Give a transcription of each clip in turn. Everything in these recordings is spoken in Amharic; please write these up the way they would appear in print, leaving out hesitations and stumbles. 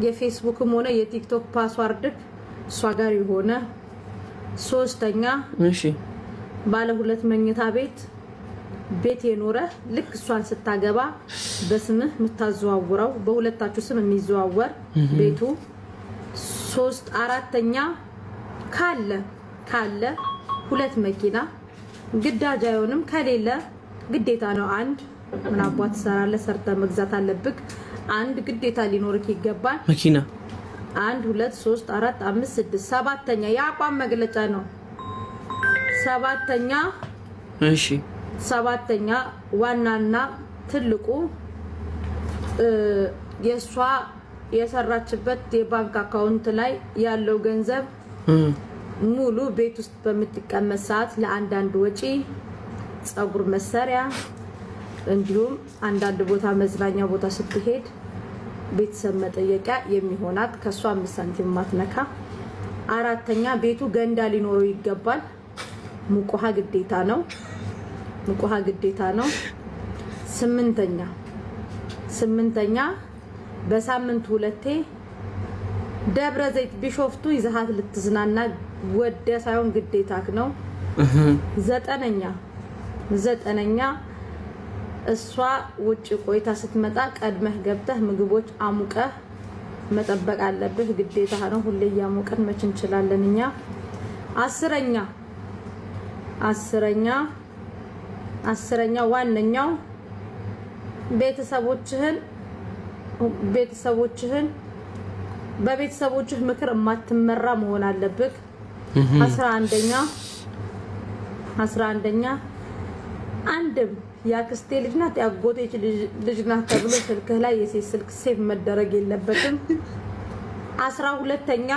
የፌስቡክም ሆነ የቲክቶክ ፓስዋርድ እሷ ጋር የሆነ ሶስተኛ እሺ ባለ ሁለት መኝታ ቤት የኖረ ልክ እሷን ስታገባ በስምህ ምታዘዋውረው በሁለታችሁ ስም የሚዘዋወር ቤቱ ሶስት አራተኛ ካለ ሁለት መኪና ግዳጅ አይሆንም ከሌለ ግዴታ ነው አንድ ምን አባቱ ሰራለ ሰርተ መግዛት አለብክ አንድ ግዴታ ሊኖርክ ይገባል መኪና 1 2 3 4 5 6 ሰባተኛ ያቋም መግለጫ ነው ሰባተኛ እሺ ሰባተኛ ዋናና ትልቁ የሷ የሰራችበት የባንክ አካውንት ላይ ያለው ገንዘብ ሙሉ ቤት ውስጥ በመጥቀመጥ ሰዓት ለአንዳንድ ወጪ ጸጉር መሰሪያ እንዲሁም አንዳንድ ቦታ መዝናኛ ቦታ ስትሄድ ቤተሰብ መጠየቂያ የሚሆናት ከሷ 5 ሳንቲም ማትነካ አራተኛ ቤቱ ገንዳ ሊኖረው ይገባል ሙቆሃ ግዴታ ነው ስምንተኛ በሳምንት ሁለቴ ደብረ ዘይት ቢሾፍቱ ይዘሃት ልትዝናና ወደ ሳይሆን ግዴታክ ነው ዘጠነኛ እሷ ውጭ ቆይታ ስትመጣ ቀድመህ ገብተህ ምግቦች አሙቀህ መጠበቅ አለብህ ግዴታ ነው ሁሌ ያሙቀን መች እንችላለን እኛ አስረኛ ዋነኛው ቤተሰቦችህን በቤተሰቦችህ ምክር ማትመራ መሆን አለብህ 11ኛ አንድም ያክስቴ ልጅ ናት ያጎቴ ልጅ ናት ተብሎ ስልክህ ላይ የሴት ስልክ ሴቭ መደረግ የለበትም 12ኛ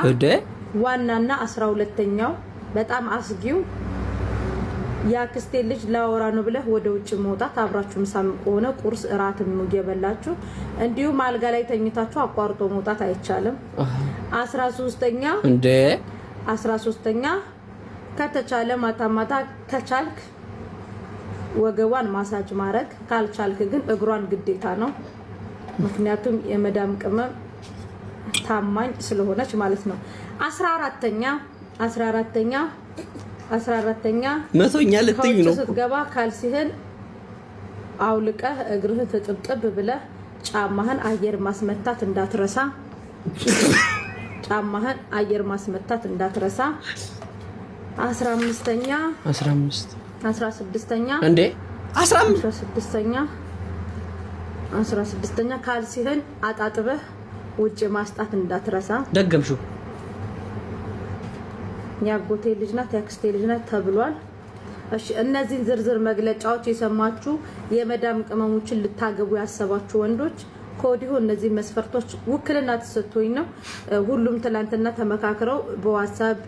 ዋናና 12ኛው በጣም አስጊው ያክስቴ ልጅ ላወራ ነው ብለህ ወደ ውጭ መውጣት አብራችሁ ምሳም ሆነ ቁርስ እራትም ምግብ እንዲሁም አልጋ ላይ ተኝታችሁ አቋርጦ መውጣት አይቻልም 13ኛ ከተቻለ ማታ ከቻልክ ወገቧን ማሳጅ ማረግ ካልቻልክ ግን እግሯን ግዴታ ነው ምክንያቱም የመዳም ቅመም ታማኝ ስለሆነች ማለት ነው 14ኛ መቶኛ ልትኝ ነው ስትገባ ካልሲህን አውልቀህ እግርህን ተጥብጥብ ብለህ ጫማህን አየር ማስመታት እንዳትረሳ 16ኛ እንዴ 16ኛ ካልሲህን አጣጥበህ ውጭ ማስጣት እንዳትረሳ ደገምሽው ያጎቴ ልጅ ናት ያክስቴ ልጅ ናት ተብሏል እሺ እነዚህን ዝርዝር መግለጫዎች የሰማችሁ የመዳም ቅመሞችን ልታገቡ ያሰባችሁ ወንዶች ኮዲሁ እነዚህ መስፈርቶች ውክልና ተሰጥቶኝ ነው ሁሉም ትላንትና ተመካክረው በዋትስአፕ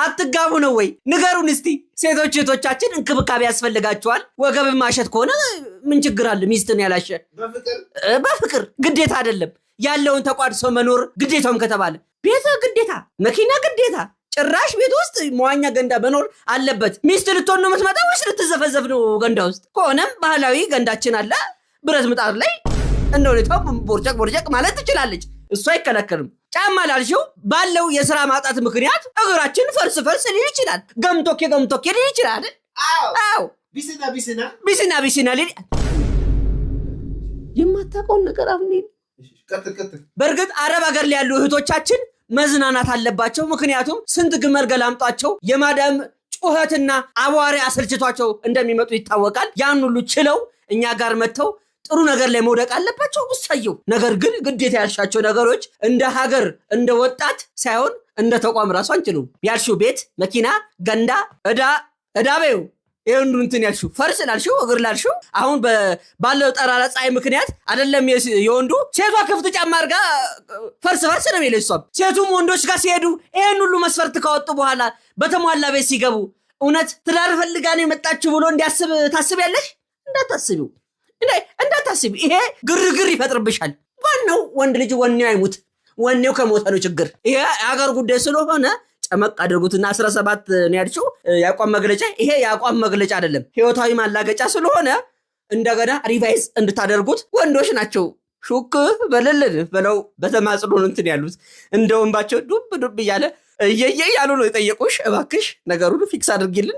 አትጋቡ ነው ወይ ንገሩን እስቲ ሴቶች እህቶቻችን እንክብካቤ ያስፈልጋቸዋል ወገብ ማሸት ከሆነ ምን ችግር አለ ሚስትን ያላሸ በፍቅር ግዴታ አይደለም ያለውን ተቋድሶ መኖር ግዴታውም ከተባለ ቤት ግዴታ መኪና ግዴታ ጭራሽ ቤት ውስጥ መዋኛ ገንዳ መኖር አለበት ሚስት ልትሆን ነው የምትመጣው ወይስ ልትዘፈዘፍ ነው ገንዳ ውስጥ ከሆነም ባህላዊ ገንዳችን አለ ብረት ምጣድ ላይ እንደው ቦርጨቅ ማለት ትችላለች እሱ አይከለከልም ጫማ ላልሽው ባለው የሥራ ማጣት ምክንያት እግራችን ፈርስ ሊል ይችላል ገምቶኬ ሊል ይችላል አዎ ቢስና ሊል የማታውቀው ነገር አሁን በርግጥ አረብ ሀገር ላይ ያሉ እህቶቻችን መዝናናት አለባቸው ምክንያቱም ስንት ግመል ገላምጧቸው የማዳም ጩኸትና አቧራ አሰልችቷቸው እንደሚመጡ ይታወቃል ያን ሁሉ ችለው እኛ ጋር መተው ጥሩ ነገር ላይ መውደቅ አለባቸው ውሳየው ነገር ግን ግዴታ ያልሻቸው ነገሮች እንደ ሀገር እንደ ወጣት ሳይሆን እንደ ተቋም ራሱ አንችሉም ያልሽው ቤት መኪና ገንዳ እዳበው ይሄን እንትን ያልሽው ፈርስ ላልሽው እግር ላልሽው አሁን ባለው ጠራራ ፀሐይ ምክንያት አይደለም የወንዱ ሴቷ ክፍት ጫማ አርጋ ፈርስ ነው የሚለሷም ሴቱም ወንዶች ጋር ሲሄዱ ይሄን ሁሉ መስፈርት ካወጡ በኋላ በተሟላ ቤት ሲገቡ እውነት ትዳር ፈልጋ ነው የመጣችው ብሎ እንዲያስብ ታስቢያለሽ እንዳታስቢ ይሄ ግርግር ይፈጥርብሻል ዋናው ወንድ ልጅ ወኔው አይሙት ወኔው ከሞተ ነው ችግር ይሄ አገር ጉዳይ ስለሆነ ጨመቅ አድርጉትና 17 ነው ያልሽው የአቋም መግለጫ። ይሄ የአቋም መግለጫ አይደለም፣ ህይወታዊ ማላገጫ ስለሆነ እንደገና ሪቫይዝ እንድታደርጉት ወንዶች ናቸው ሹክ በለልን ብለው በተማጽኖ እንትን ያሉት እንደውም ባቸው ዱብ ዱብ እያለ እየየ ያሉ ነው የጠየቁሽ። እባክሽ ነገሩን ፊክስ አድርጊልን።